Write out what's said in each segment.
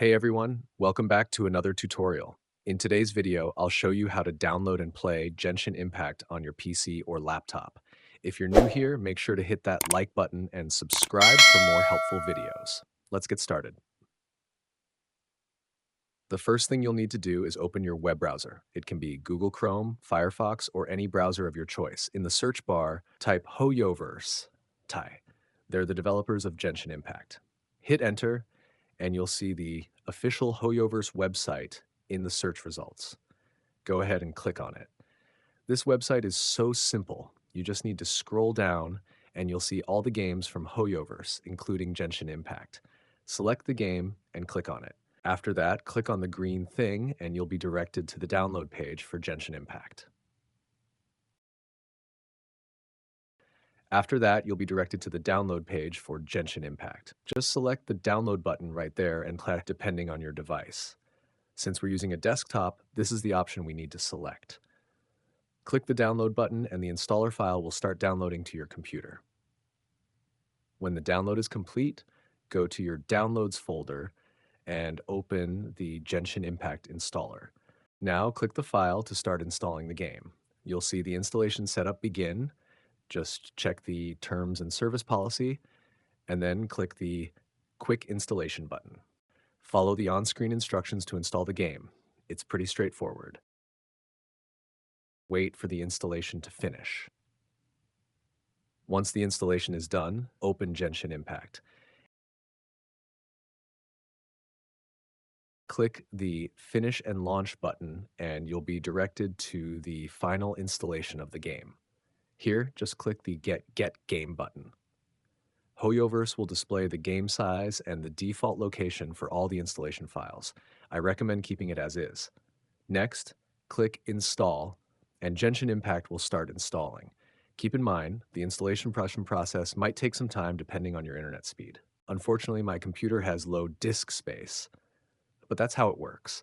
Hey everyone, welcome back to another tutorial. In today's video, I'll show you how to download and play Genshin Impact on your PC or laptop. If you're new here, make sure to hit that like button and subscribe for more helpful videos. Let's get started. The first thing you'll need to do is open your web browser. It can be Google Chrome, Firefox, or any browser of your choice. In the search bar, type Hoyoverse. They're the developers of Genshin Impact. Hit enter, and you'll see the official Hoyoverse website in the search results. Go ahead and click on it. This website is so simple. You just need to scroll down and you'll see all the games from Hoyoverse, including Genshin Impact. Select the game and click on it. After that, click on the green thing and you'll be directed to the download page for Genshin Impact. After that, you'll be directed to the download page for Genshin Impact. Just select the download button right there and click depending on your device. Since we're using a desktop, this is the option we need to select. Click the download button and the installer file will start downloading to your computer. When the download is complete, go to your Downloads folder and open the Genshin Impact installer. Now click the file to start installing the game. You'll see the installation setup begin. Just check the terms and service policy and then click the Quick Installation button. Follow the on-screen instructions to install the game. It's pretty straightforward. Wait for the installation to finish. Once the installation is done, open Genshin Impact. Click the Finish and Launch button and you'll be directed to the final installation of the game. Here, just click the Get Game button. Hoyoverse will display the game size and the default location for all the installation files. I recommend keeping it as is. Next, click Install, and Genshin Impact will start installing. Keep in mind, the installation process might take some time depending on your internet speed. Unfortunately, my computer has low disk space, but that's how it works.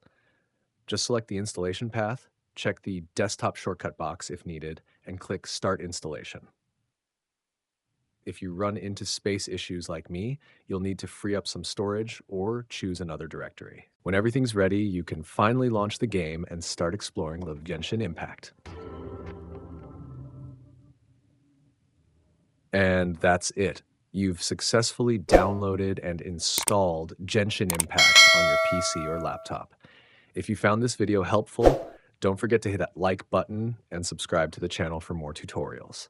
Just select the installation path, check the desktop shortcut box if needed, and click Start Installation. If you run into space issues like me, you'll need to free up some storage or choose another directory. When everything's ready, you can finally launch the game and start exploring the Genshin Impact. And that's it. You've successfully downloaded and installed Genshin Impact on your PC or laptop. If you found this video helpful, don't forget to hit that like button and subscribe to the channel for more tutorials.